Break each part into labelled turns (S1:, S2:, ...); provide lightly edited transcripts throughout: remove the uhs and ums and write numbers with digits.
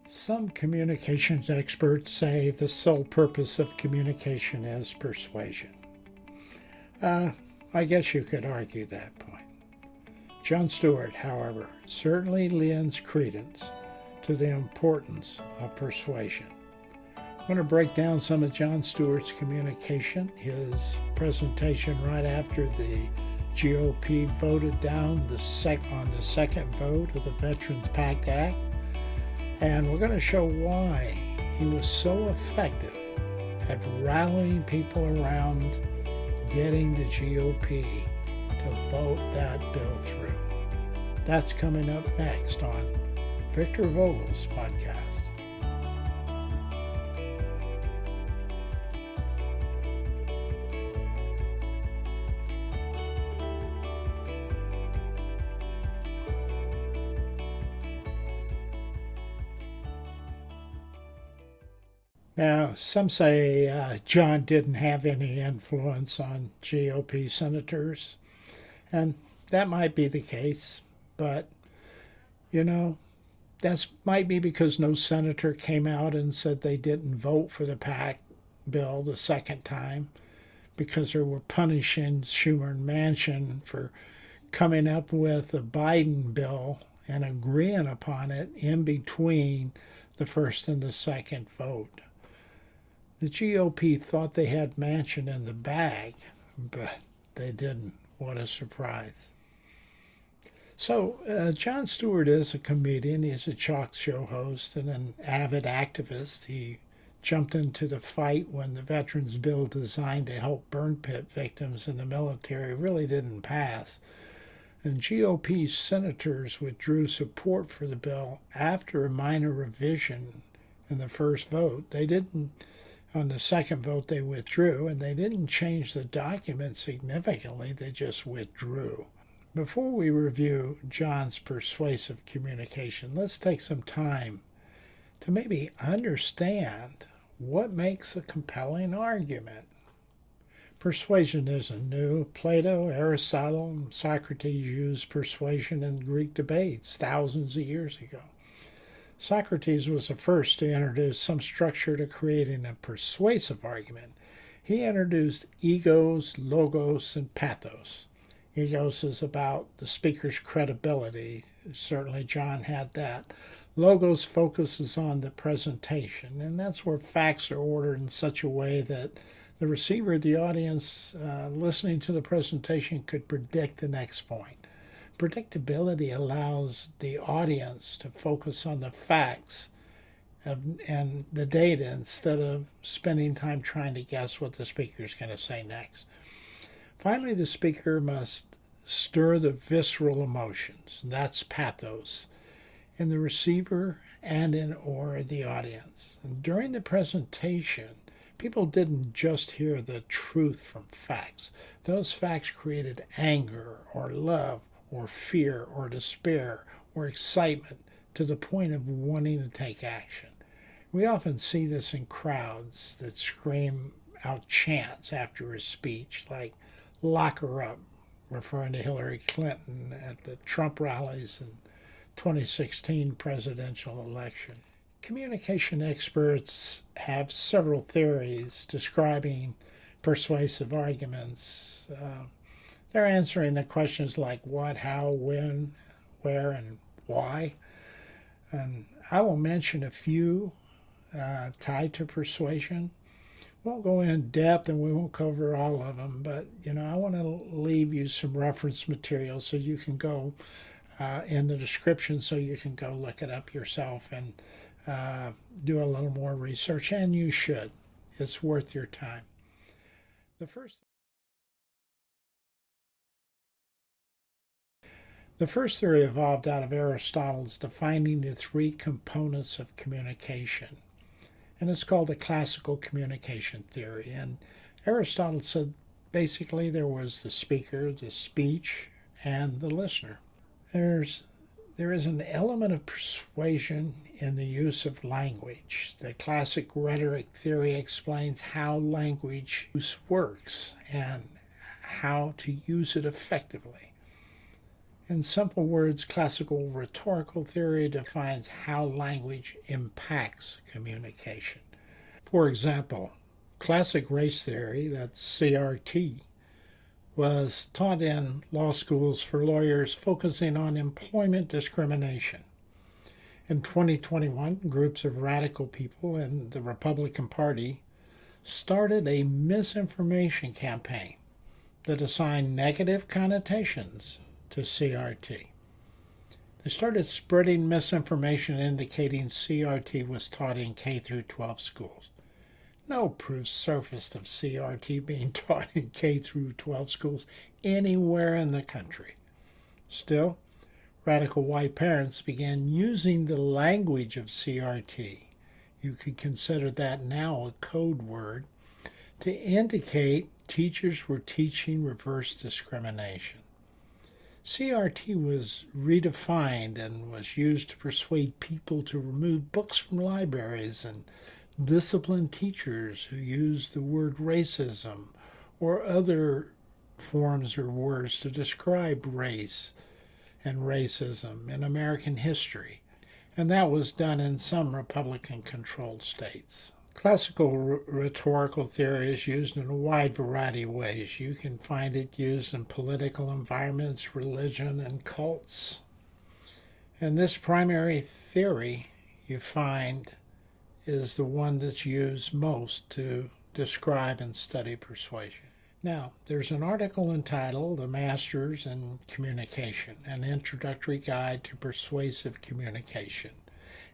S1: Some communications experts say the sole purpose of communication is persuasion. I guess you could argue that point. Jon Stewart, however, certainly lends credence to the importance of persuasion. I'm going to break down some of Jon Stewart's communication, his presentation right after the GOP voted down on the second vote of the Veterans PACT Act, and we're going to show why he was so effective at rallying people around getting the GOP to vote that bill through. That's coming up next on Victor Vogel's podcast. Now, some say Jon didn't have any influence on GOP senators, and that might be the case, but, that might be because no senator came out and said they didn't vote for the PAC bill the second time because they were punishing Schumer and Manchin for coming up with a Biden bill and agreeing upon it in between the first and the second vote. The GOP thought they had Manchin in the bag, but they didn't. What a surprise. So, Jon Stewart is a comedian. He's a talk show host and an avid activist. He jumped into the fight when the Veterans Bill designed to help burn pit victims in the military really didn't pass. And GOP senators withdrew support for the bill after a minor revision in the first vote. On the second vote, they withdrew, and they didn't change the document significantly. They just withdrew. Before we review Jon's persuasive communication, let's take some time to maybe understand what makes a compelling argument. Persuasion isn't new. Plato, Aristotle, and Socrates used persuasion in Greek debates thousands of years ago. Socrates was the first to introduce some structure to creating a persuasive argument. He introduced egos, logos, and pathos. Egos is about the speaker's credibility. Certainly Jon had that. Logos focuses on the presentation, and that's where facts are ordered in such a way that the receiver, the audience listening to the presentation, could predict the next point. Predictability allows the audience to focus on the facts and the data instead of spending time trying to guess what the speaker is going to say next. Finally, the speaker must stir the visceral emotions. That's pathos in the receiver and or the audience. And during the presentation, people didn't just hear the truth from facts. Those facts created anger or love or fear or despair or excitement to the point of wanting to take action. We often see this in crowds that scream out chants after a speech like "lock her up," referring to Hillary Clinton at the Trump rallies in 2016 presidential election. Communication experts have several theories describing persuasive arguments. They're answering the questions like what, how, when, where, and why. And I will mention a few tied to persuasion. Won't go in depth and we won't cover all of them, but I want to leave you some reference material so you can go in the description so you can go look it up yourself and do a little more research, and you should. It's worth your time. The first theory evolved out of Aristotle's defining the three components of communication, and it's called the classical communication theory. And Aristotle said basically there was the speaker, the speech, and the listener. There is an element of persuasion in the use of language. The classic rhetoric theory explains how language use works and how to use it effectively. In simple words, classical rhetorical theory defines how language impacts communication. For example, classic race theory, that's CRT, was taught in law schools for lawyers focusing on employment discrimination. In 2021, groups of radical people in the Republican Party started a misinformation campaign that assigned negative connotations to CRT. They started spreading misinformation indicating CRT was taught in K through 12 schools. No proof surfaced of CRT being taught in K through 12 schools anywhere in the country. Still, radical white parents began using the language of CRT. You could consider that now a code word to indicate teachers were teaching reverse discrimination. CRT was redefined and was used to persuade people to remove books from libraries and discipline teachers who used the word racism or other forms or words to describe race and racism in American history. And that was done in some Republican-controlled states. Classical rhetorical theory is used in a wide variety of ways. You can find it used in political environments, religion, and cults. And this primary theory you find is the one that's used most to describe and study persuasion. Now, there's an article entitled The Masters in Communication, an introductory guide to persuasive communication.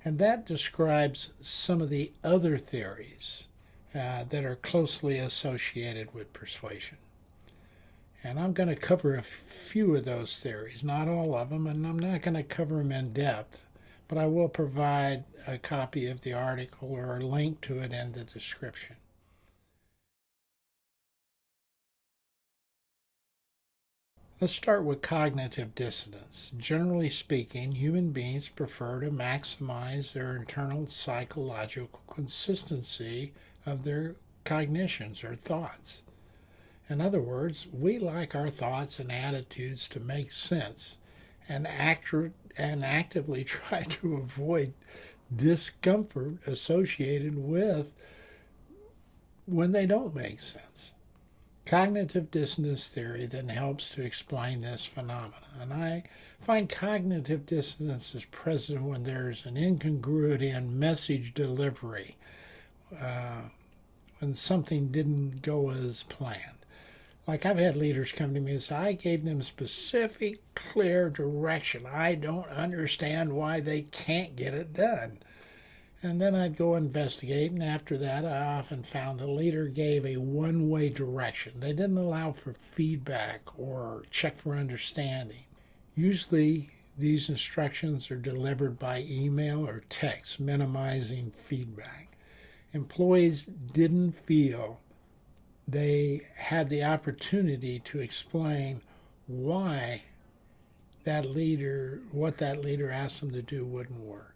S1: And that describes some of the other theories that are closely associated with persuasion. And I'm going to cover a few of those theories, not all of them, and I'm not going to cover them in depth, but I will provide a copy of the article or a link to it in the description. Let's start with cognitive dissonance. Generally speaking, human beings prefer to maximize their internal psychological consistency of their cognitions or thoughts. In other words, we like our thoughts and attitudes to make sense and actively try to avoid discomfort associated with when they don't make sense. Cognitive dissonance theory then helps to explain this phenomenon. And I find cognitive dissonance is present when there's an incongruity in message delivery, when something didn't go as planned. Like I've had leaders come to me and say, I gave them specific, clear direction. I don't understand why they can't get it done. And then I'd go investigate, and after that, I often found the leader gave a one-way direction. They didn't allow for feedback or check for understanding. Usually, these instructions are delivered by email or text, minimizing feedback. Employees didn't feel they had the opportunity to explain why what that leader asked them to do wouldn't work.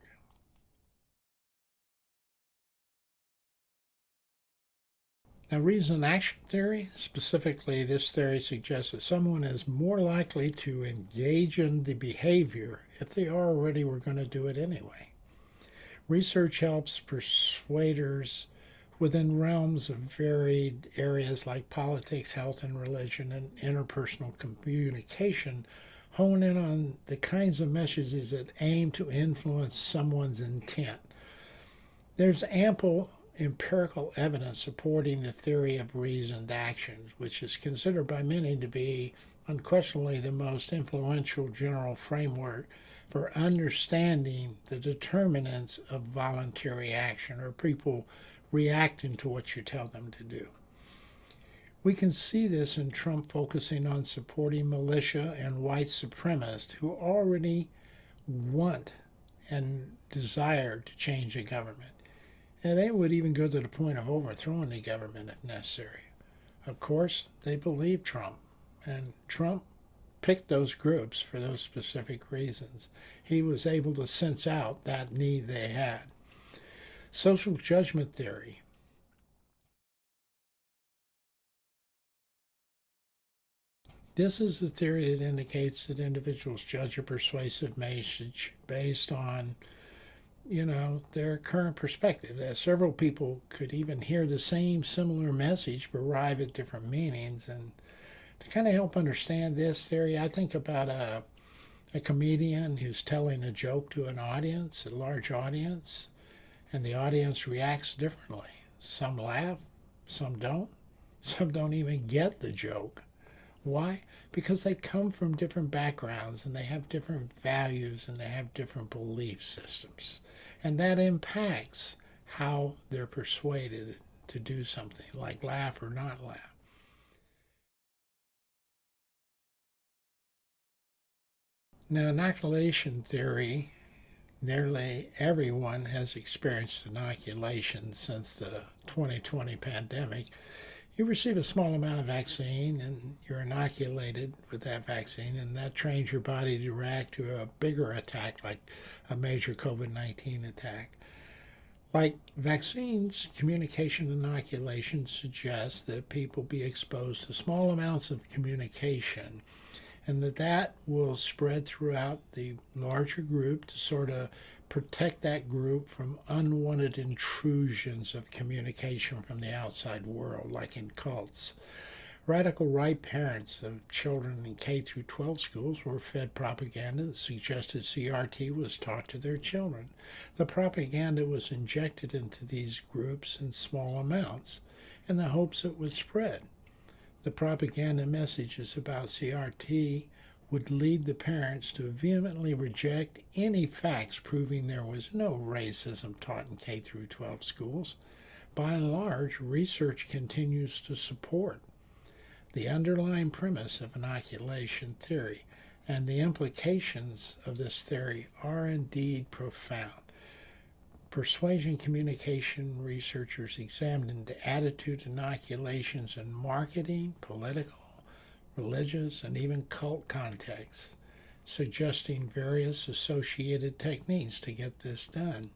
S1: Now, reason and action theory, specifically, this theory suggests that someone is more likely to engage in the behavior if they already were going to do it anyway. Research helps persuaders within realms of varied areas like politics, health and religion, and interpersonal communication hone in on the kinds of messages that aim to influence someone's intent. There's ample empirical evidence supporting the theory of reasoned actions, which is considered by many to be unquestionably the most influential general framework for understanding the determinants of voluntary action, or people reacting to what you tell them to do. We can see this in Trump focusing on supporting militia and white supremacists who already want and desire to change the government. And they would even go to the point of overthrowing the government if necessary. Of course, they believe Trump, and Trump picked those groups for those specific reasons. He was able to sense out that need they had. Social judgment theory. This is the theory that indicates that individuals judge a persuasive message based on, their current perspective. That several people could even hear the same similar message but arrive at different meanings. And to kind of help understand this theory, I think about a comedian who's telling a joke to an audience, a large audience, and the audience reacts differently. Some laugh, some don't. Some don't even get the joke. Why? Because they come from different backgrounds and they have different values and they have different belief systems. And that impacts how they're persuaded to do something, like laugh or not laugh. Now, inoculation theory, nearly everyone has experienced inoculation since the 2020 pandemic. You receive a small amount of vaccine and you're inoculated with that vaccine, and that trains your body to react to a bigger attack like a major COVID-19 attack. Like vaccines, communication inoculation suggests that people be exposed to small amounts of communication and that will spread throughout the larger group to sort of protect that group from unwanted intrusions of communication from the outside world, like in cults. Radical right parents of children in K through 12 schools were fed propaganda that suggested CRT was taught to their children. The propaganda was injected into these groups in small amounts in the hopes it would spread. The propaganda messages about CRT would lead the parents to vehemently reject any facts proving there was no racism taught in K through 12 schools. By and large, research continues to support the underlying premise of inoculation theory, and the implications of this theory are indeed profound. Persuasion communication researchers examined attitude inoculations in marketing, political, religious, and even cult contexts, suggesting various associated techniques to get this done.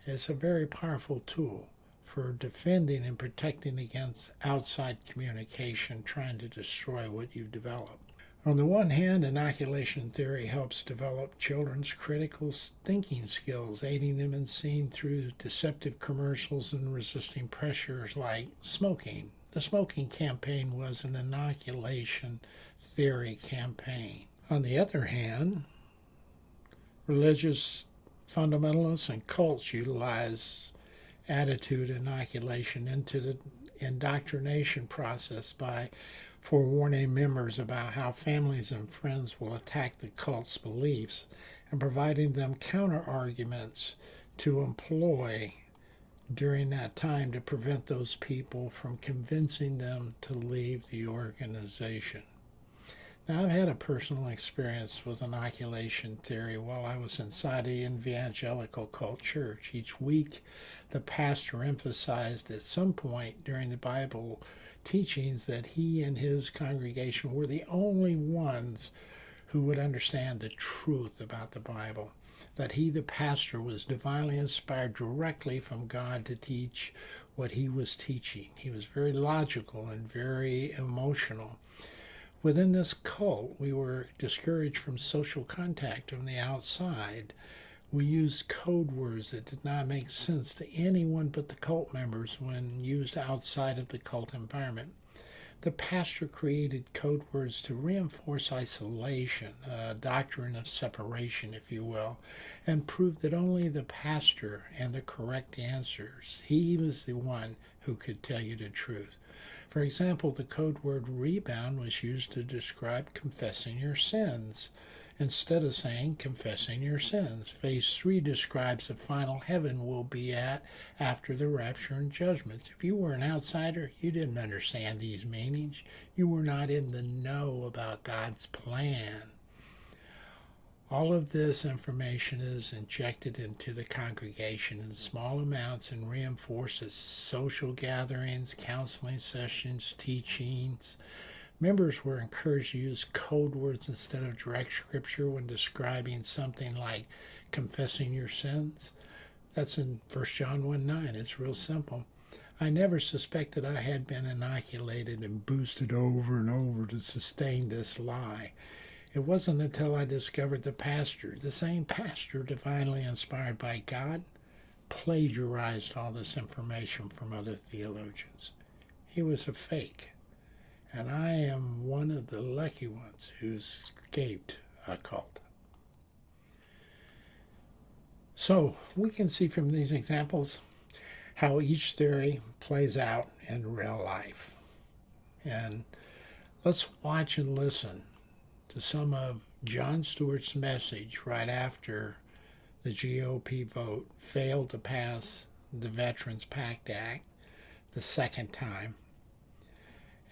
S1: It's a very powerful tool for defending and protecting against outside communication trying to destroy what you've developed. On the one hand, inoculation theory helps develop children's critical thinking skills, aiding them in seeing through deceptive commercials and resisting pressures like smoking. The smoking campaign was an inoculation theory campaign. On the other hand, religious fundamentalists and cults utilize attitude inoculation into the indoctrination process by forewarning members about how families and friends will attack the cult's beliefs and providing them counter arguments to employ during that time to prevent those people from convincing them to leave the organization. Now, I've had a personal experience with inoculation theory while I was inside an evangelical cult church. Each week, the pastor emphasized at some point during the Bible teachings that he and his congregation were the only ones who would understand the truth about the Bible, that he, the pastor, was divinely inspired directly from God to teach what he was teaching. He was very logical and very emotional. Within this cult, we were discouraged from social contact from the outside. We used code words that did not make sense to anyone but the cult members when used outside of the cult environment. The pastor created code words to reinforce isolation, a doctrine of separation, if you will, and prove that only the pastor and the correct answers, he was the one who could tell you the truth. For example, the code word rebound was used to describe confessing your sins, instead of saying confessing your sins. Phase 3 describes the final heaven we'll be at after the rapture and judgment. If you were an outsider, you didn't understand these meanings. You were not in the know about God's plan. All of this information is injected into the congregation in small amounts and reinforces social gatherings, counseling sessions, teachings. Members were encouraged to use code words instead of direct scripture when describing something like confessing your sins. That's in 1 John 1:9. It's real simple. I never suspected I had been inoculated and boosted over and over to sustain this lie. It wasn't until I discovered the same pastor divinely inspired by God, plagiarized all this information from other theologians. He was a fake, and I am one of the lucky ones who escaped a cult. So we can see from these examples how each theory plays out in real life. And let's watch and listen to some of Jon Stewart's message right after the GOP vote failed to pass the Veterans PACT Act the second time.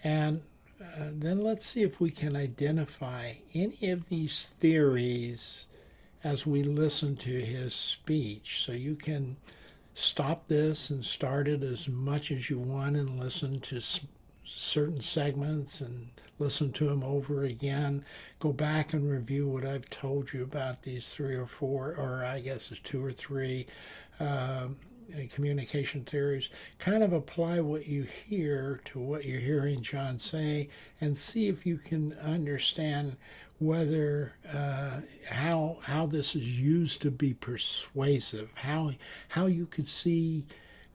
S1: And then let's see if we can identify any of these theories as we listen to his speech. So you can stop this and start it as much as you want and listen to certain segments and listen to them over again. Go back and review what I've told you about these three or four, or I guess it's two or three communication theories. Kind of apply what you hear to what you're hearing Jon say and see if you can understand whether how this is used to be persuasive, how you could see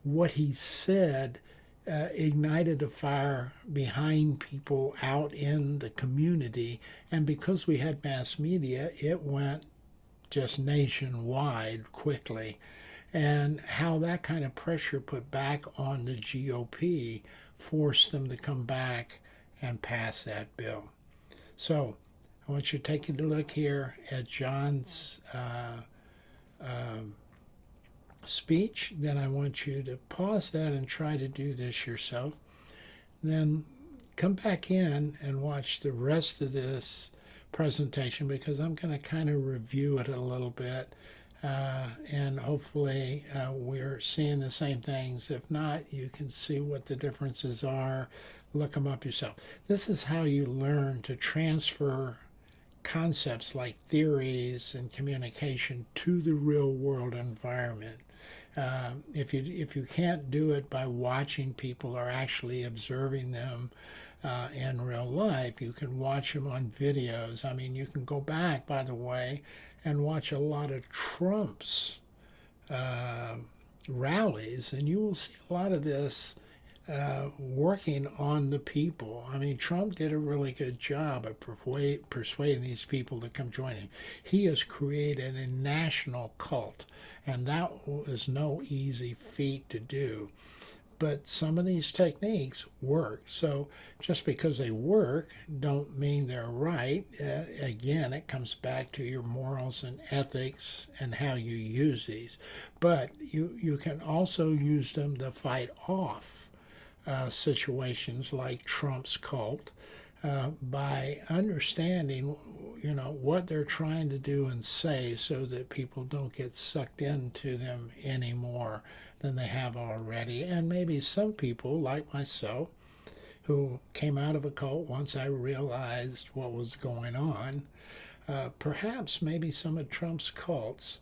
S1: what he said ignited a fire behind people out in the community, and because we had mass media, it went just nationwide quickly, and how that kind of pressure put back on the GOP forced them to come back and pass that bill. So I want you to take a look here at Jon's speech. Then I want you to pause that and try to do this yourself. Then come back in and watch the rest of this presentation because I'm going to kind of review it a little bit. And hopefully we're seeing the same things. If not, you can see what the differences are. Look them up yourself. This is how you learn to transfer concepts like theories and communication to the real world environment. If you can't do it by watching people or actually observing them in real life, you can watch them on videos. I mean, you can go back, by the way, and watch a lot of Trump's rallies, and you will see a lot of this working on the people. I mean, Trump did a really good job of persuading these people to come join him. He has created a national cult, and that was no easy feat to do. But some of these techniques work. So just because they work don't mean they're right. Again, it comes back to your morals and ethics and how you use these. But you can also use them to fight off situations like Trump's cult by understanding, what they're trying to do and say, so that people don't get sucked into them any more than they have already. And maybe some people, like myself, who came out of a cult once I realized what was going on, perhaps maybe some of Trump's cults,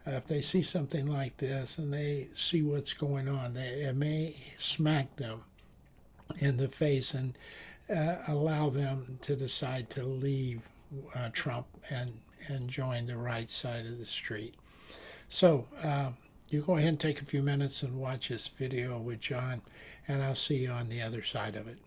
S1: if they see something like this and they see what's going on, it may smack them in the face and allow them to decide to leave Trump and join the right side of the street. So you go ahead and take a few minutes and watch this video with Jon, and I'll see you on the other side of it.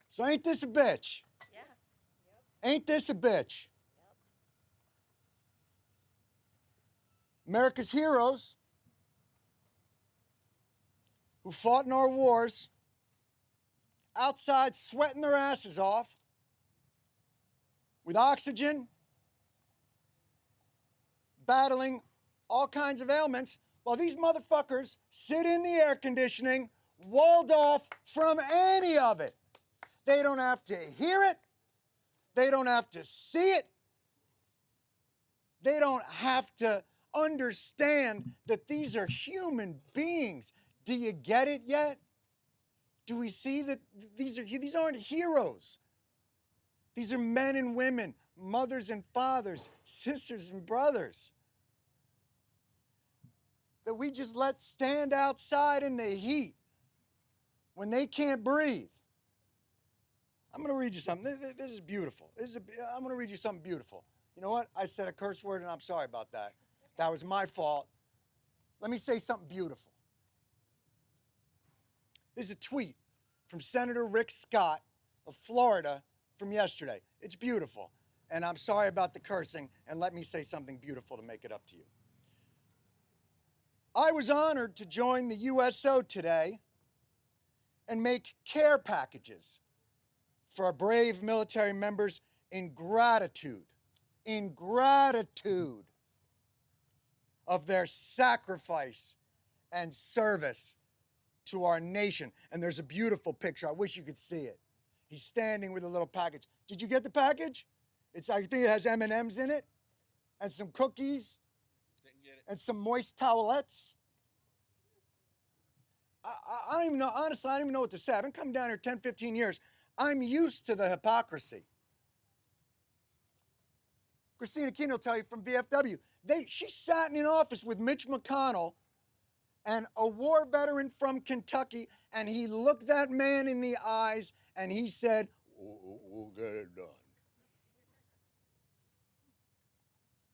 S2: So ain't this a bitch? Ain't this a bitch? America's heroes who fought in our wars, outside sweating their asses off, with oxygen, battling all kinds of ailments, while these motherfuckers sit in the air conditioning, walled off from any of it. They don't have to hear it. They don't have to see it. They don't have to understand that these are human beings. Do you get it yet? Do we see that these aren't heroes? These are men and women, mothers and fathers, sisters and brothers that we just let stand outside in the heat when they can't breathe. I'm going to read you something. This is beautiful. I'm going to read you something beautiful. You know what? I said a curse word and I'm sorry about that. That was my fault. Let me say something beautiful. This is a tweet from Senator Rick Scott of Florida from yesterday. It's beautiful. And I'm sorry about the cursing, and let me say something beautiful to make it up to you. I was honored to join the USO today and make care packages for our brave military members in gratitude of their sacrifice and service to our nation. And there's a beautiful picture. I wish you could see it. He's standing with a little package. Did you get the package? I think it has M&Ms in it and some cookies. Didn't get it. And some moist towelettes. I don't even know, honestly, I don't even know what to say. I've been coming down here 10, 15 years. I'm used to the hypocrisy. Christina Keene will tell you from VFW. She sat in an office with Mitch McConnell and a war veteran from Kentucky, and he looked that man in the eyes and he said, we'll get it done.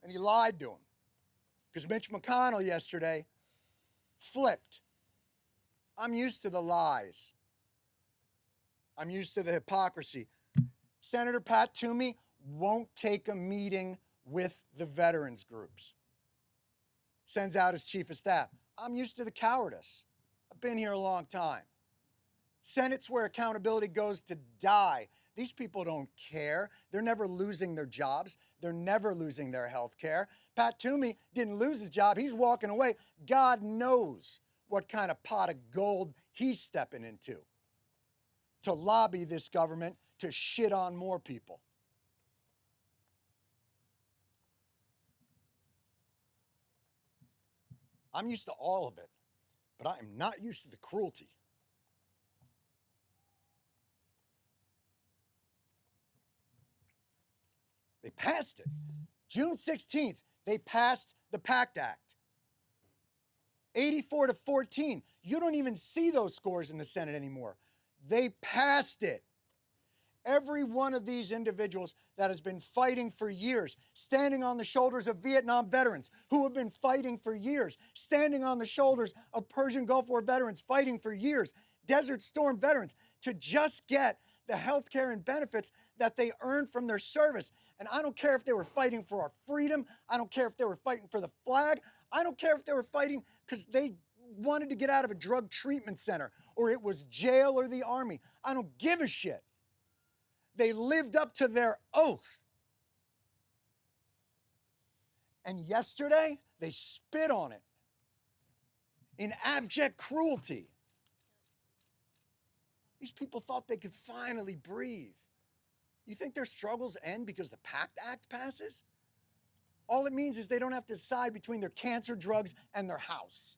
S2: And he lied to him. Because Mitch McConnell yesterday flipped. I'm used to the lies. I'm used to the hypocrisy. Senator Pat Toomey won't take a meeting with the veterans groups. Sends out his chief of staff. I'm used to the cowardice. I've been here a long time. Senate's where accountability goes to die. These people don't care. They're never losing their jobs. They're never losing their health care. Pat Toomey didn't lose his job. He's walking away. God knows what kind of pot of gold he's stepping into to lobby this government to shit on more people. I'm used to all of it, but I am not used to the cruelty. They passed it. June 16th, they passed the PACT Act. 84-14. You don't even see those scores in the Senate anymore. They passed it. Every one of these individuals that has been fighting for years, standing on the shoulders of Vietnam veterans who have been fighting for years, standing on the shoulders of Persian Gulf War veterans fighting for years, Desert Storm veterans, to just get the health care and benefits that they earned from their service. And I don't care if they were fighting for our freedom. I don't care if they were fighting for the flag. I don't care if they were fighting because they wanted to get out of a drug treatment center or it was jail or the army. I don't give a shit. They lived up to their oath. And yesterday, they spit on it in abject cruelty. These people thought they could finally breathe. You think their struggles end because the PACT Act passes? All it means is they don't have to decide between their cancer drugs and their house.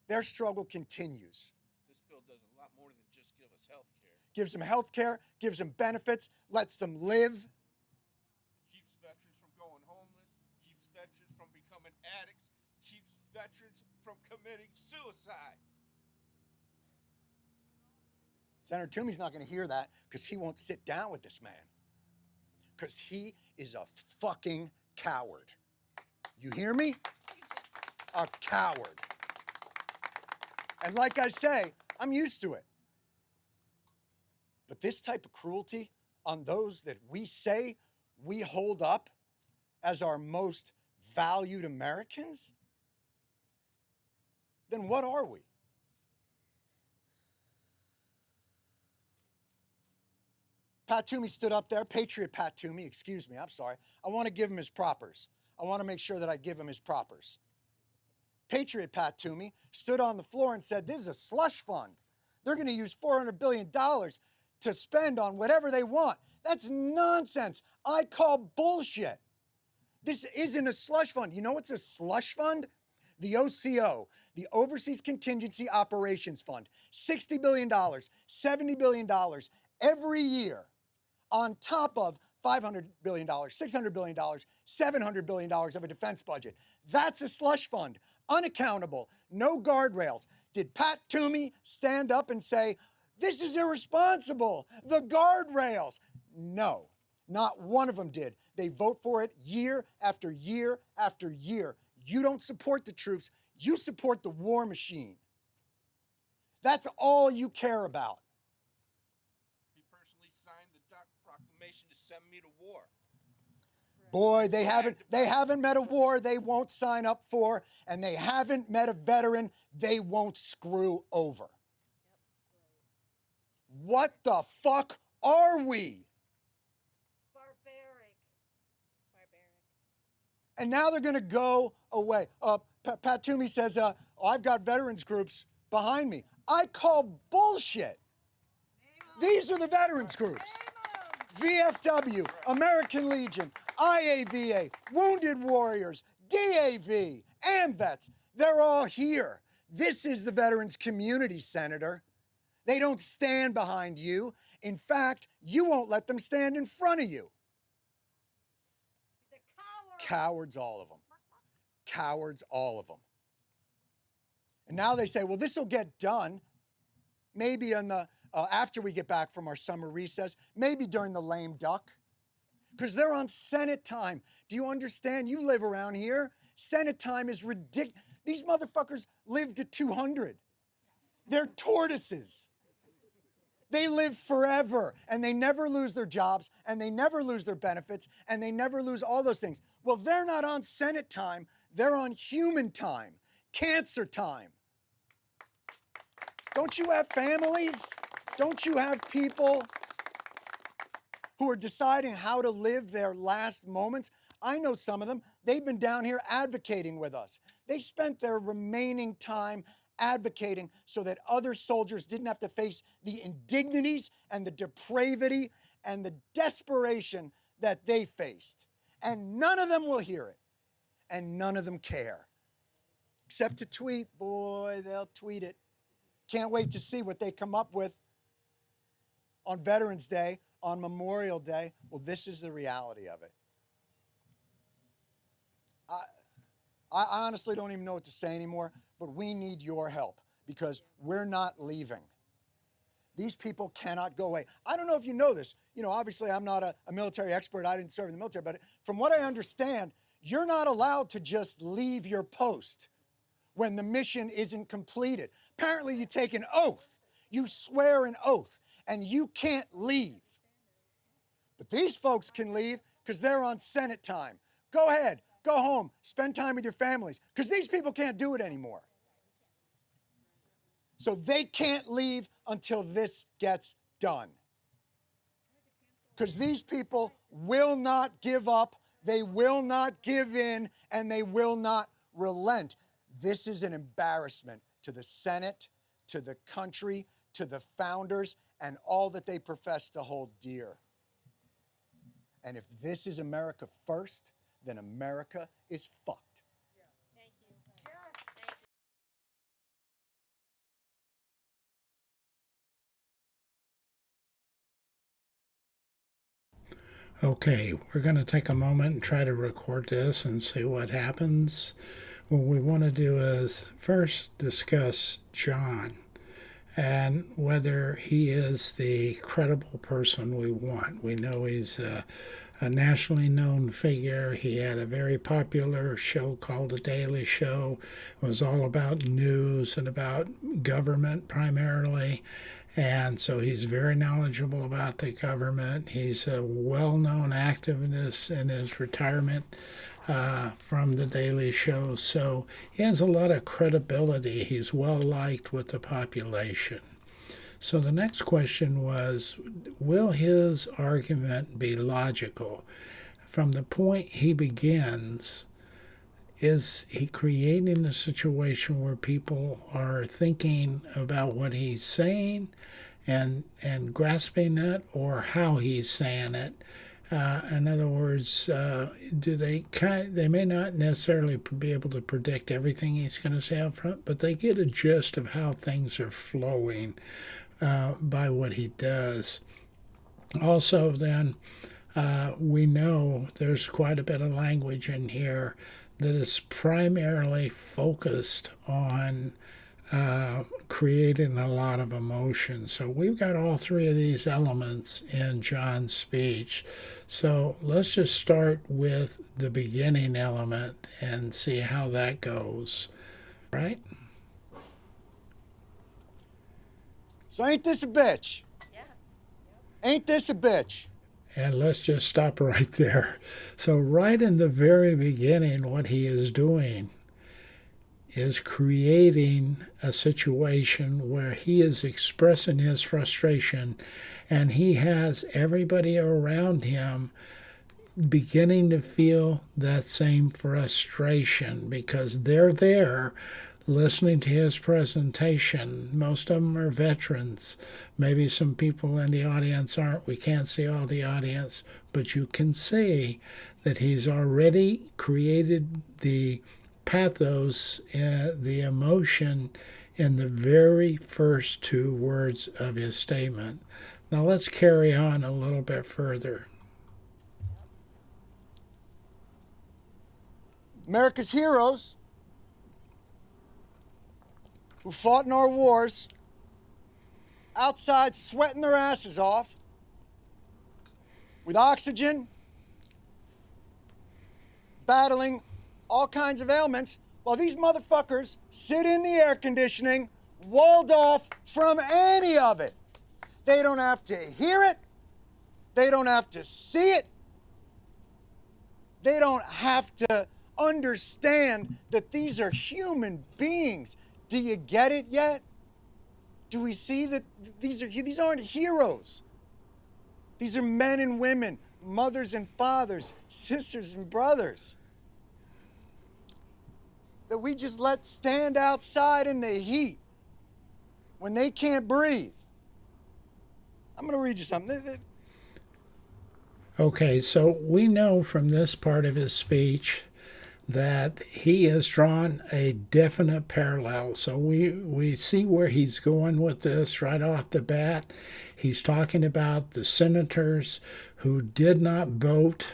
S2: Their struggle continues.
S3: This bill does a lot more than just give us health care.
S2: Gives them health care, gives them benefits, lets them live.
S3: Keeps veterans from going homeless, keeps veterans from becoming addicts, keeps veterans from committing suicide.
S2: Senator Toomey's not going to hear that because he won't sit down with this man. Because he is a fucking coward. You hear me? A coward. And like I say, I'm used to it. But this type of cruelty, on those that we say we hold up as our most valued Americans, then what are we? Pat Toomey stood up there, Patriot Pat Toomey, excuse me, I'm sorry. I want to give him his propers. I want to make sure that I give him his propers. Patriot Pat Toomey stood on the floor and said, this is a slush fund. They're going to use $400 billion to spend on whatever they want. That's nonsense. I call bullshit. This isn't a slush fund. You know what's a slush fund? The OCO, the Overseas Contingency Operations Fund, $60 billion, $70 billion every year on top of $500 billion, $600 billion, $700 billion of a defense budget. That's a slush fund, unaccountable, no guardrails. Did Pat Toomey stand up and say, this is irresponsible, the guardrails? No, not one of them did. They vote for it year after year after year. You don't support the troops, you support the war machine. That's all you care about.
S3: He personally signed the proclamation to send me to war.
S2: Boy, they haven't met a war they won't sign up for, and they haven't met a veteran they won't screw over. What the fuck are we?
S4: Barbaric. It's barbaric.
S2: And now they're going to go away. Pat Toomey says, I've got veterans groups behind me. I call bullshit. These are the veterans groups. VFW, American Legion, IAVA, Wounded Warriors, DAV, AMVETS. They're all here. This is the veterans community, Senator. They don't stand behind you. In fact, you won't let them stand in front of you.
S4: He's a coward.
S2: Cowards, all of them. Cowards, all of them. And now they say, well, this will get done maybe on the after we get back from our summer recess, maybe during the lame duck, because they're on Senate time. Do you understand? You live around here. Senate time is ridiculous. These motherfuckers live to 200. They're tortoises. They live forever, and they never lose their jobs, and they never lose their benefits, and they never lose all those things. Well, they're not on Senate time. They're on human time, cancer time. Don't you have families? Don't you have people who are deciding how to live their last moments? I know some of them. They've been down here advocating with us. They spent their remaining time advocating so that other soldiers didn't have to face the indignities and the depravity and the desperation that they faced. And none of them will hear it. And none of them care. Except to tweet. Boy, they'll tweet it. Can't wait to see what they come up with on Veterans Day, on Memorial Day. Well, this is the reality of it. I honestly don't even know what to say anymore, but we need your help because we're not leaving. These people cannot go away. I don't know if you know this. You know, obviously I'm not a military expert. I didn't serve in the military, but from what I understand, you're not allowed to just leave your post when the mission isn't completed. Apparently you take an oath. You swear an oath, and you can't leave. But these folks can leave because they're on Senate time. Go ahead, go home, spend time with your families, because these people can't do it anymore. So they can't leave until this gets done. Because these people will not give up, they will not give in, and they will not relent. This is an embarrassment to the Senate, to the country, to the founders, and all that they profess to hold dear. And if this is America first, then America is fucked.
S4: Thank you. Thank you.
S1: Okay, we're going to take a moment and try to record this and see what happens. What we want to do is first discuss Jon and whether he is the credible person we want. We know he's a nationally known figure. He had a very popular show called The Daily Show. It was all about news and about government primarily. And so he's very knowledgeable about the government. He's a well-known activist in his retirement from The Daily Show. So he has a lot of credibility. He's well-liked with the population. So the next question was, will his argument be logical? From the point he begins, is he creating a situation where people are thinking about what he's saying and grasping it, or how he's saying it? In other words, they may not necessarily be able to predict everything he's going to say up front, but they get a gist of how things are flowing by what he does. Also, then, we know there's quite a bit of language in here that is primarily focused on creating a lot of emotion. So we've got all three of these elements in Jon's speech. So let's just start with the beginning element and see how that goes. Right?
S2: So ain't this a bitch?
S4: Yeah.
S2: Ain't this a bitch?
S1: And let's just stop right there. So right in the very beginning, what he is doing is creating a situation where he is expressing his frustration, and he has everybody around him beginning to feel that same frustration because they're there listening to his presentation. Most of them are veterans. Maybe some people in the audience aren't. We can't see all the audience, but you can see that he's already created the pathos, the emotion, in the very first two words of his statement. Now let's carry on a little bit further.
S2: America's heroes who fought in our wars, outside sweating their asses off, with oxygen, battling all kinds of ailments, while these motherfuckers sit in the air conditioning, walled off from any of it. They don't have to hear it. They don't have to see it. They don't have to understand that these are human beings. Do you get it yet? Do we see that these aren't heroes? These are men and women, mothers and fathers, sisters and brothers that we just let stand outside in the heat when they can't breathe. I'm going to read you something.
S1: Okay, so we know from this part of his speech that he has drawn a definite parallel. So we see where he's going with this right off the bat. He's talking about the senators who did not vote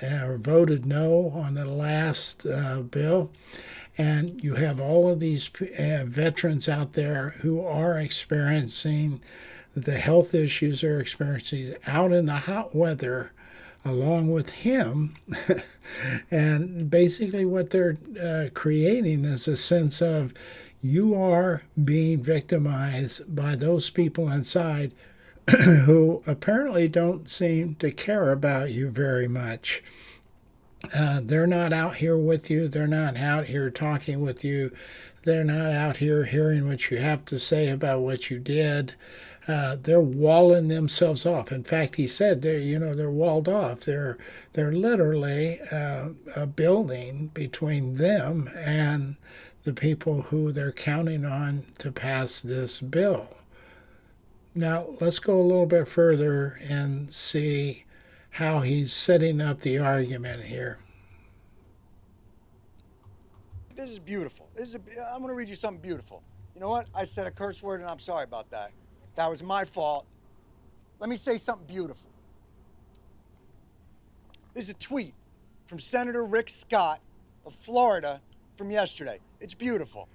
S1: or voted no on the last bill. And you have all of these veterans out there who are experiencing the health issues they're experiencing out in the hot weather along with him. And basically what they're creating is a sense of you are being victimized by those people inside who apparently don't seem to care about you very much. They're not out here with you. They're not out here talking with you. They're not out here hearing what you have to say about what you did. They're walling themselves off. In fact, he said, they're walled off. They're literally a building between them and the people who they're counting on to pass this bill. Now, let's go a little bit further and see how he's setting up the argument here.
S2: This is beautiful. I'm going to read you something beautiful. You know what? I said a curse word, and I'm sorry about that. That was my fault. Let me say something beautiful. This is a tweet from Senator Rick Scott of Florida from yesterday. It's beautiful.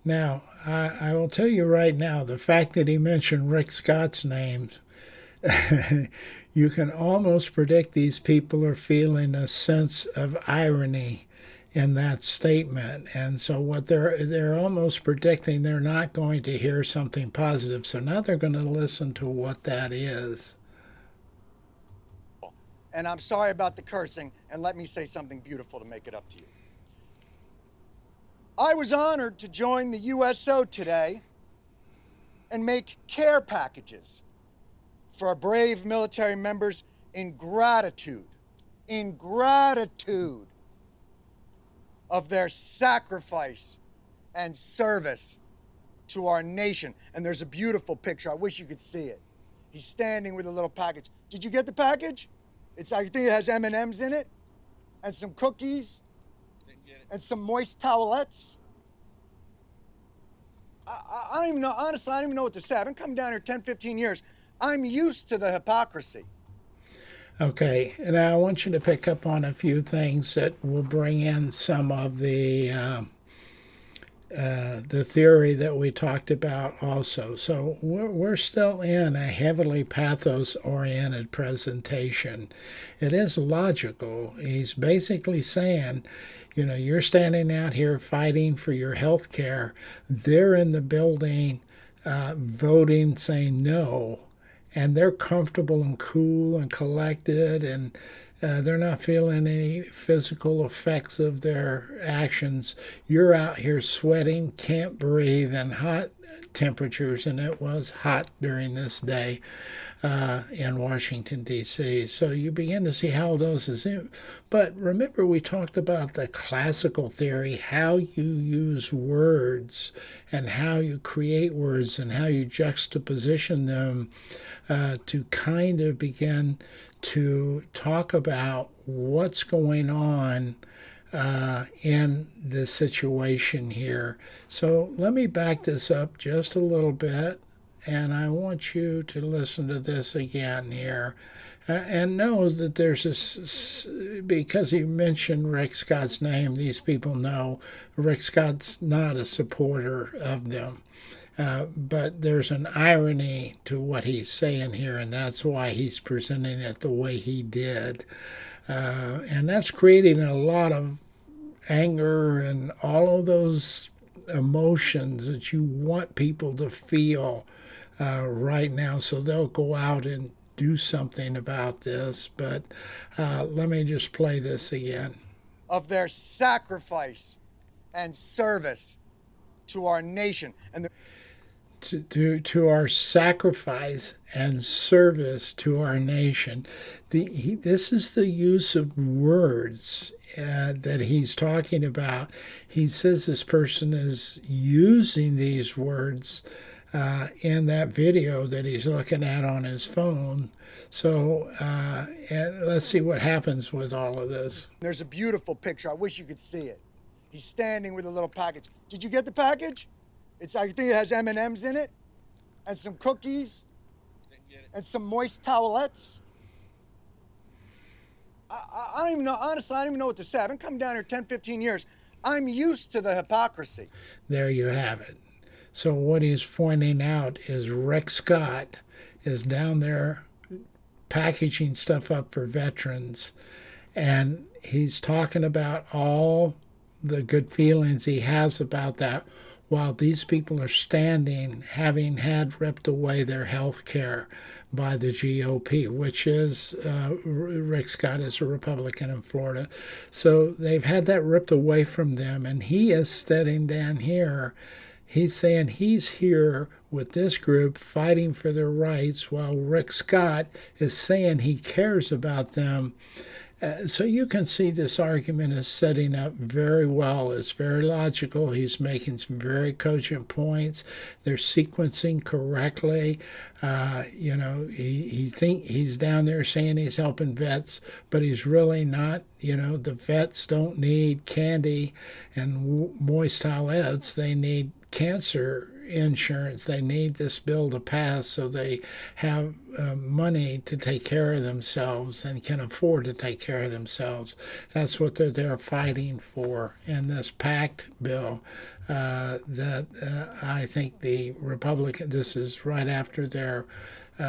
S1: Now, I will tell you right now, the fact that he mentioned Rick Scott's name, you can almost predict these people are feeling a sense of irony in that statement. And so what they're almost predicting they're not going to hear something positive. So now they're going to listen to what that is.
S2: And I'm sorry about the cursing, and let me say something beautiful to make it up to you. I was honored to join the USO today and make care packages for our brave military members in gratitude of their sacrifice and service to our nation. And there's a beautiful picture. I wish you could see it. He's standing with a little package. Did you get the package? I think it has M&Ms in it and some cookies and some moist towelettes. I don't even know, honestly, I don't even know what to say. I've been coming down here 10, 15 years. I'm used to the hypocrisy.
S1: Okay, now I want you to pick up on a few things that will bring in some of the theory that we talked about also. So we're still in a heavily pathos-oriented presentation. It is logical. He's basically saying, you know, you're standing out here fighting for your health care. They're in the building voting, saying no, and they're comfortable and cool and collected, and they're not feeling any physical effects of their actions. You're out here sweating, can't breathe, and hot temperatures, and it was hot during this day in Washington, D.C. So you begin to see how those is in. But remember, we talked about the classical theory, how you use words and how you create words and how you juxtaposition them to kind of begin to talk about what's going on in the situation here. So let me back this up just a little bit, and I want you to listen to this again here. And know that there's this, because he mentioned Rick Scott's name, these people know Rick Scott's not a supporter of them. But there's an irony to what he's saying here, and that's why he's presenting it the way he did. And that's creating a lot of anger and all of those emotions that you want people to feel right now, so they'll go out and do something about this. But let me just play this again.
S2: Of their sacrifice and service to our nation. And
S1: to our sacrifice and service to our nation. This is the use of words that he's talking about. He says this person is using these words in that video that he's looking at on his phone. So and let's see what happens with all of this.
S2: There's a beautiful picture. I wish you could see it. He's standing with a little package. Did you get the package? I think it has M&Ms in it and some cookies and some moist towelettes. I don't even know, honestly, I don't even know what to say. I've been coming down here 10, 15 years. I'm used to the hypocrisy.
S1: There you have it. So what he's pointing out is Rick Scott is down there packaging stuff up for veterans, and he's talking about all the good feelings he has about that, while these people are standing having had ripped away their health care by the GOP, which is Rick Scott is a Republican in Florida. So they've had that ripped away from them, and he is sitting down here. He's saying he's here with this group fighting for their rights, while Rick Scott is saying he cares about them. So you can see this argument is setting up very well. It's very logical. He's making some very cogent points. They're sequencing correctly. He think he's down there saying he's helping vets, but he's really not. The vets don't need candy and moist towelettes. They need cancer insurance. They need this bill to pass so they have money to take care of themselves and can afford to take care of themselves. That's what they're fighting for in this PACT bill that I think the Republican, this is right after their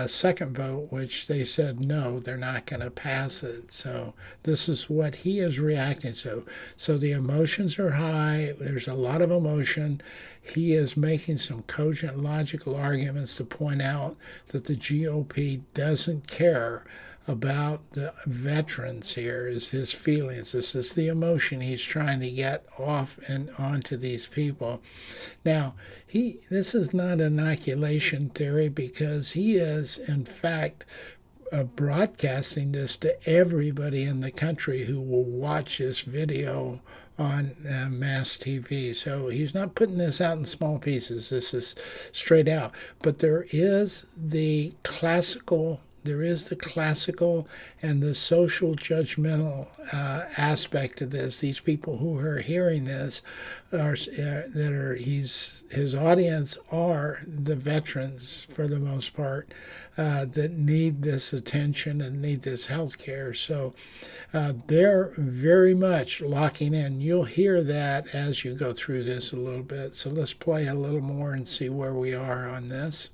S1: second vote, which they said no, they're not going to pass it. So this is what he is reacting to. So the emotions are high. There's a lot of emotion. He is making some cogent, logical arguments to point out that the GOP doesn't care about the veterans here, is his feelings. This is the emotion he's trying to get off and onto these people. Now, this is not inoculation theory, because he is, in fact, broadcasting this to everybody in the country who will watch this video on mass TV. So he's not putting this out in small pieces. This is straight out. But there is the classical and the social judgmental aspect of this. These people who are hearing this his audience are the veterans for the most part, that need this attention and need this health care. So they're very much locking in. You'll hear that as you go through this a little bit. So let's play a little more and see where we are on this.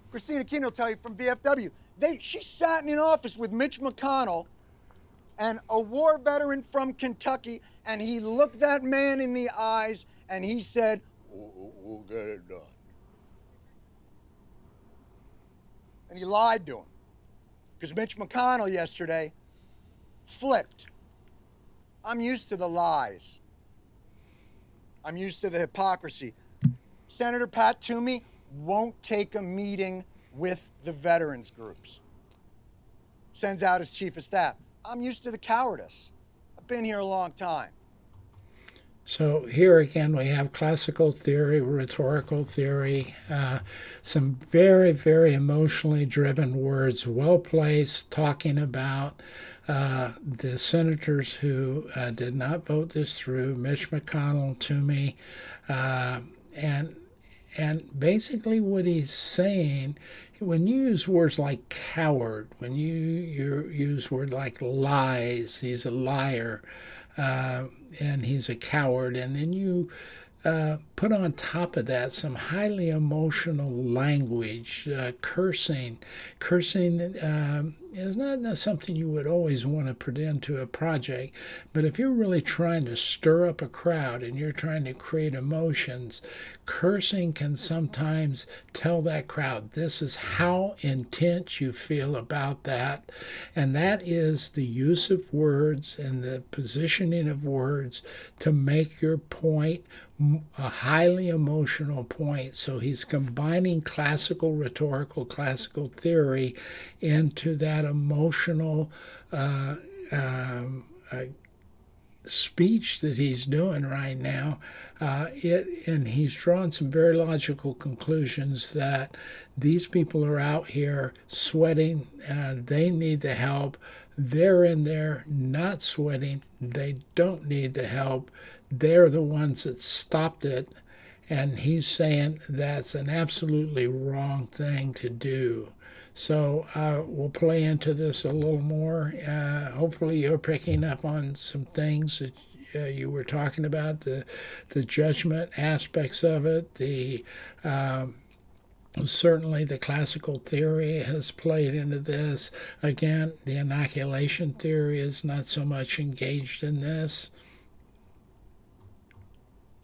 S2: Christina Keene will tell you from VFW. She sat in an office with Mitch McConnell and a war veteran from Kentucky, and he looked that man in the eyes and he said, "We'll get it done." And he lied to him. Because Mitch McConnell yesterday flipped. I'm used to the lies. I'm used to the hypocrisy. Senator Pat Toomey won't take a meeting with the veterans groups. Sends out his chief of staff. I'm used to the cowardice. I've been here a long time.
S1: So here again we have classical theory, rhetorical theory, some very, very emotionally driven words, well placed, talking about the senators who did not vote this through, Mitch McConnell, Toomey, and basically what he's saying, when you use words like coward, when you use words like lies, he's a liar, and he's a coward, and then you put on top of that some highly emotional language, cursing. Cursing is not something you would always want to put into a project, but if you're really trying to stir up a crowd and you're trying to create emotions, cursing can sometimes tell that crowd this is how intense you feel about that, and that is the use of words and the positioning of words to make your point a highly emotional point. So he's combining classical rhetorical, classical theory into that emotional speech that he's doing right now. And he's drawn some very logical conclusions that these people are out here sweating. They need the help. They're in there not sweating. They don't need the help. They're the ones that stopped it, and he's saying that's an absolutely wrong thing to do. So we'll play into this a little more. Hopefully you're picking up on some things that you were talking about, the judgment aspects of it, certainly the classical theory has played into this. Again, the inoculation theory is not so much engaged in this.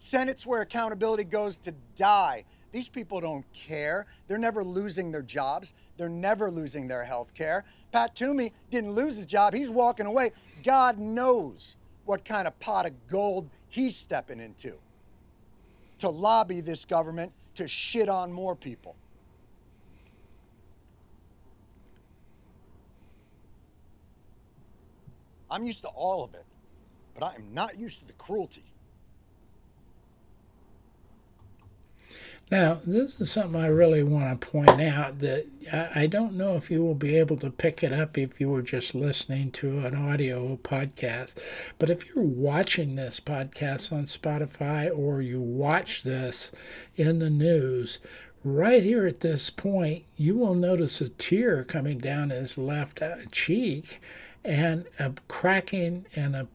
S2: Senate's where accountability goes to die. These people don't care. They're never losing their jobs. They're never losing their health care. Pat Toomey didn't lose his job. He's walking away. God knows what kind of pot of gold he's stepping into to lobby this government to shit on more people. I'm used to all of it, but I am not used to the cruelty.
S1: Now, this is something I really want to point out, that I don't know if you will be able to pick it up if you were just listening to an audio podcast, but if you're watching this podcast on Spotify or you watch this in the news, right here at this point, you will notice a tear coming down his left cheek and a cracking and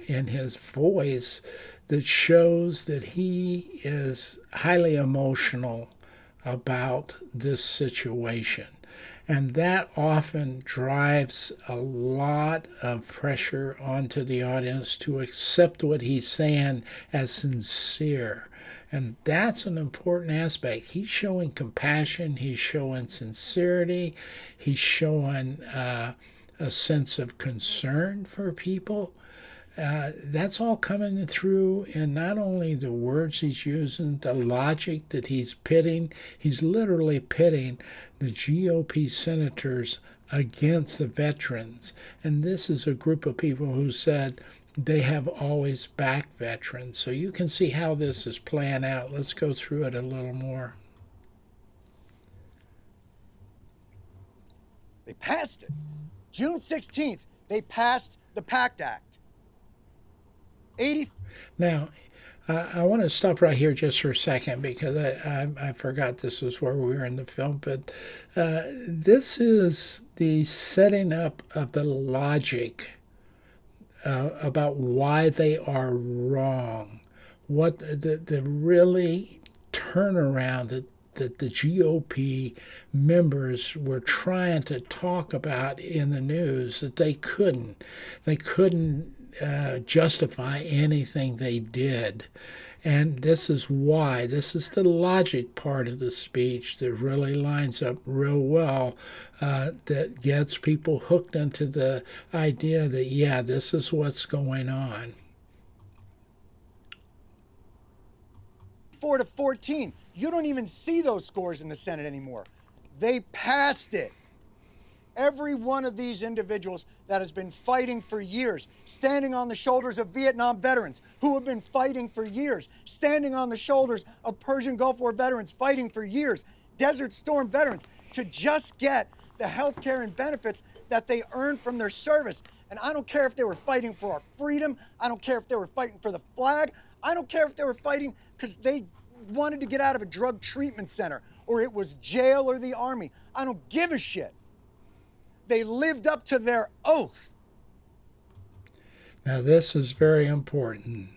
S1: in his voice that shows that he is highly emotional about this situation. And that often drives a lot of pressure onto the audience to accept what he's saying as sincere. And that's an important aspect. He's showing compassion, he's showing sincerity, he's showing a sense of concern for people. That's all coming through in not only the words he's using, the logic that he's pitting. He's literally pitting the GOP senators against the veterans. And this is a group of people who said they have always backed veterans. So you can see how this is playing out. Let's go through it a little more.
S2: They passed it. June 16th, they passed the PACT Act. 80.
S1: Now, I want to stop right here just for a second because I forgot this was where we were in the film, but this is the setting up of the logic about why they are wrong, what the really turnaround that the GOP members were trying to talk about in the news that they couldn't. They couldn't justify anything they did. And this is why. This is the logic part of the speech that really lines up real well, that gets people hooked into the idea that, yeah, this is what's going on.
S2: 4 to 14. You don't even see those scores in the Senate anymore. They passed it. Every one of these individuals that has been fighting for years, standing on the shoulders of Vietnam veterans who have been fighting for years, standing on the shoulders of Persian Gulf War veterans fighting for years, Desert Storm veterans, to just get the health care and benefits that they earned from their service. And I don't care if they were fighting for our freedom. I don't care if they were fighting for the flag. I don't care if they were fighting because they wanted to get out of a drug treatment center or it was jail or the army. I don't give a shit. They lived up to their oath.
S1: Now, this is very important.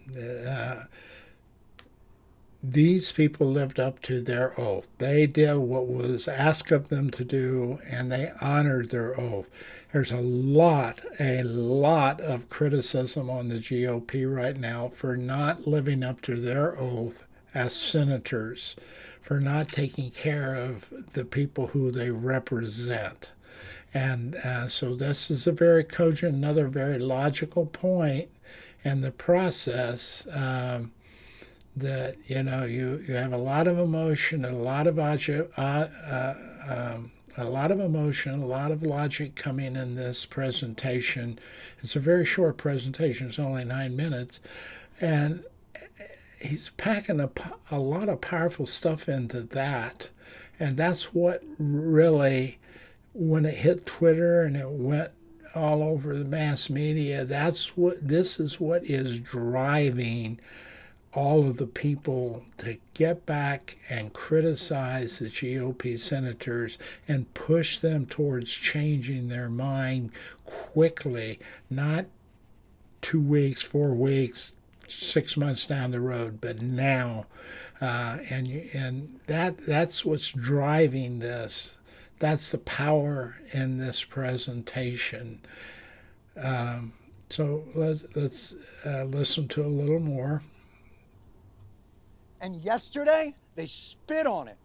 S1: These people lived up to their oath. They did what was asked of them to do, and they honored their oath. There's a lot of criticism on the GOP right now for not living up to their oath as senators, for not taking care of the people who they represent. And so this is a very cogent, another very logical point in the process, that, you know, you have a lot of emotion, a lot of emotion, a lot of logic coming in this presentation. It's a very short presentation. It's only 9 minutes. And he's packing a lot of powerful stuff into that. And that's what really, when it hit Twitter and it went all over the mass media, this is what is driving all of the people to get back and criticize the GOP senators and push them towards changing their mind quickly, not 2 weeks, 4 weeks, 6 months down the road, but now. And that's what's driving this. That's the power in this presentation. So let's listen to a little more.
S2: And yesterday, they spit on it.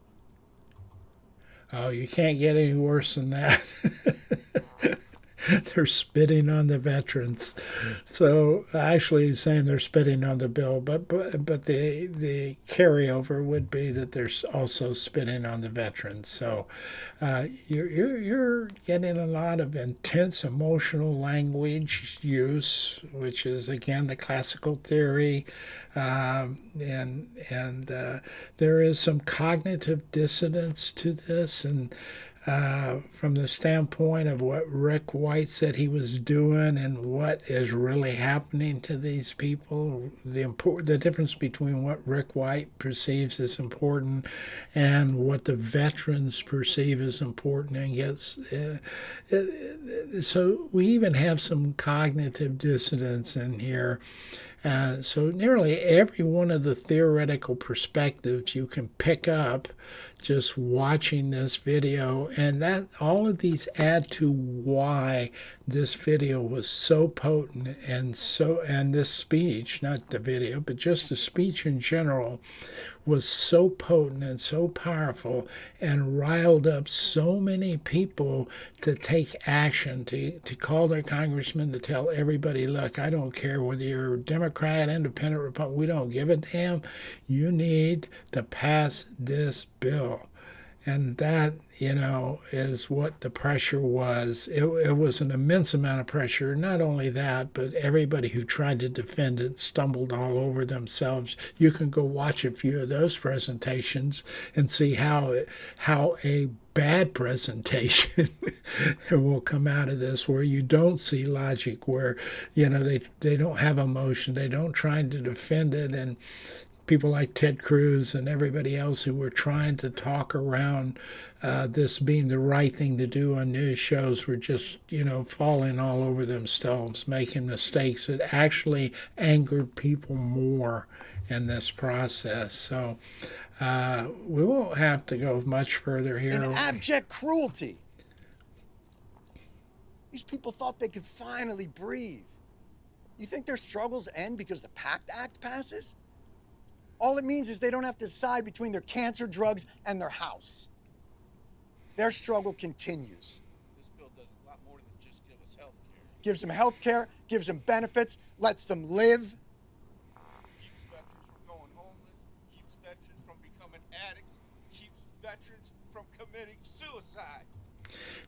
S1: Oh, you can't get any worse than that. They're spitting on the veterans. So actually he's saying they're spitting on the bill, but the carryover would be that they're also spitting on the veterans. So you're getting a lot of intense emotional language use, which is again the classical theory, and there is some cognitive dissonance to this, and from the standpoint of what Rick White said he was doing and what is really happening to these people, the difference between what Rick White perceives as important and what the veterans perceive as important, and gets so we even have some cognitive dissonance in here. So nearly every one of the theoretical perspectives you can pick up just watching this video, and that all of these add to why this video was so potent, and this speech, not the video, but just the speech in general, was so potent and so powerful and riled up so many people to take action, to call their congressman, to tell everybody, look, I don't care whether you're a Democrat, Independent, Republican, we don't give a damn. You need to pass this bill. And that, is what the pressure was. It was an immense amount of pressure. Not only that, but everybody who tried to defend it stumbled all over themselves. You can go watch a few of those presentations and see how a bad presentation will come out of this, where you don't see logic, where they don't have emotion, they don't try to defend it, and people like Ted Cruz and everybody else who were trying to talk around this being the right thing to do on news shows were just, falling all over themselves, making mistakes that actually angered people more in this process. So we won't have to go much further here.
S2: In abject cruelty. These people thought they could finally breathe. You think their struggles end because the PACT Act passes? All it means is they don't have to decide between their cancer drugs and their house. Their struggle continues.
S3: This bill does a lot more than just give us health care.
S2: Gives them health care, gives them benefits, lets them live.
S3: Keeps veterans from going homeless, keeps veterans from becoming addicts, keeps veterans from committing suicide.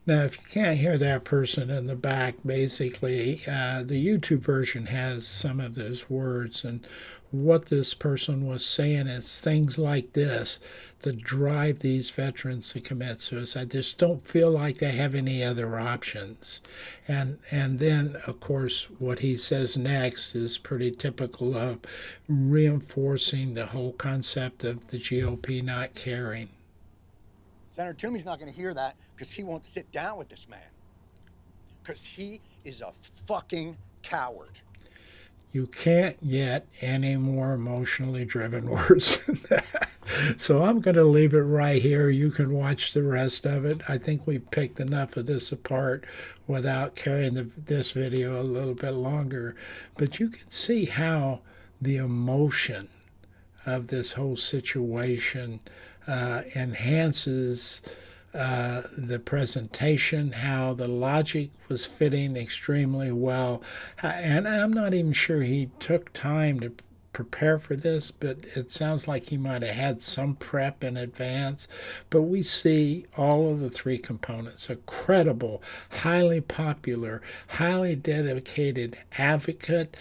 S1: Now, if you can't hear that person in the back, basically, the YouTube version has some of those words, and what this person was saying is things like this that drive these veterans to commit suicide. They just don't feel like they have any other options. And then, of course, what he says next is pretty typical of reinforcing the whole concept of the GOP not caring.
S2: Senator Toomey's not going to hear that because he won't sit down with this man. Because he is a fucking coward.
S1: You can't get any more emotionally driven words than that. So I'm going to leave it right here. You can watch the rest of it. I think we've picked enough of this apart without carrying this video a little bit longer. But you can see how the emotion of this whole situation enhances the presentation, how the logic was fitting extremely well. And I'm not even sure he took time to prepare for this, but it sounds like he might have had some prep in advance. But we see all of the three components: a credible, highly popular, highly dedicated advocate,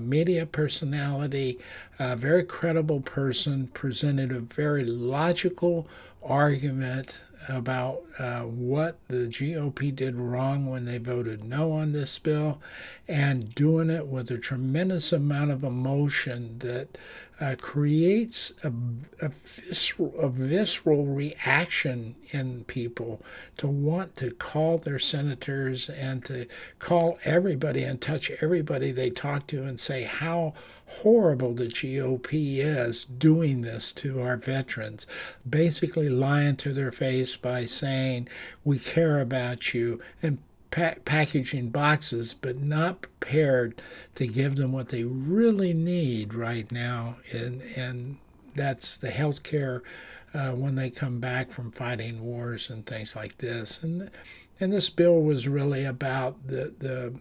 S1: media personality, a very credible person, presented a very logical argument about what the GOP did wrong when they voted no on this bill, and doing it with a tremendous amount of emotion that creates a visceral reaction in people to want to call their senators and to call everybody and touch everybody they talk to and say how horrible the GOP is doing this to our veterans, basically lying to their face by saying, we care about you, and packaging boxes, but not prepared to give them what they really need right now. And that's the health care when they come back from fighting wars and things like this. And this bill was really about the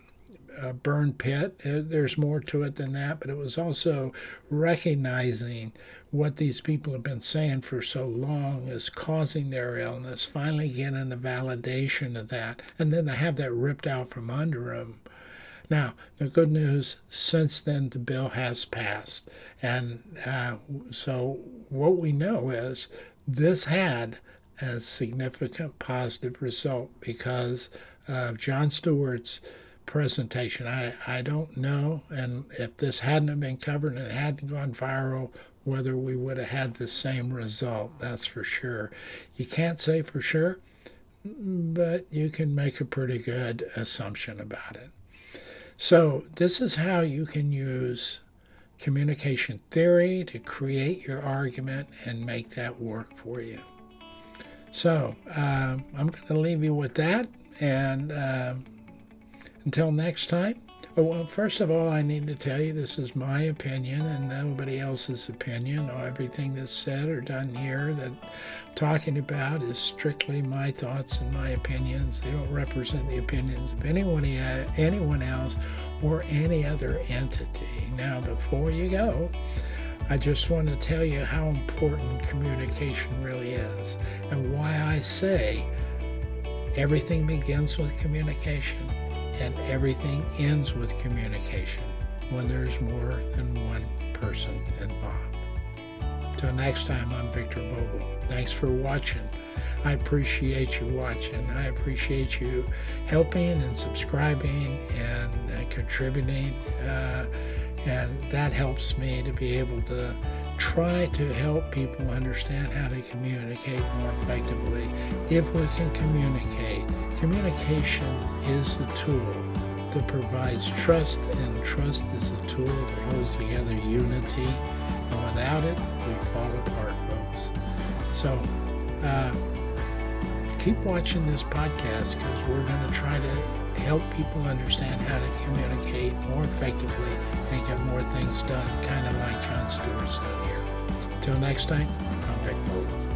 S1: burn pit. There's more to it than that, but it was also recognizing what these people have been saying for so long is causing their illness, finally getting the validation of that, and then to have that ripped out from under them. Now, the good news, since then the bill has passed, and so what we know is this had a significant positive result because of Jon Stewart's presentation. I don't know, and if this hadn't been covered and it hadn't gone viral, whether we would have had the same result. That's for sure. You can't say for sure, but you can make a pretty good assumption about it. So this is how you can use communication theory to create your argument and make that work for you. So I'm going to leave you with that, and until next time. Well, first of all, I need to tell you this is my opinion and nobody else's opinion. Everything that's said or done here that I'm talking about is strictly my thoughts and my opinions. They don't represent the opinions of anyone else or any other entity. Now, before you go, I just want to tell you how important communication really is and why I say everything begins with communication and everything ends with communication when there's more than one person involved. Till next time, I'm Victor Vogel. Thanks for watching. I appreciate you watching. I appreciate you helping and subscribing and contributing. And that helps me to be able to try to help people understand how to communicate more effectively. If we can communicate, communication is the tool that provides trust, and trust is the tool that holds together unity. And without it, we fall apart, folks. So keep watching this podcast, because we're going to try to help people understand how to communicate more effectively and get more things done, kind of like Jon Stewart's done here. Till next time, I'm Vic Vogel.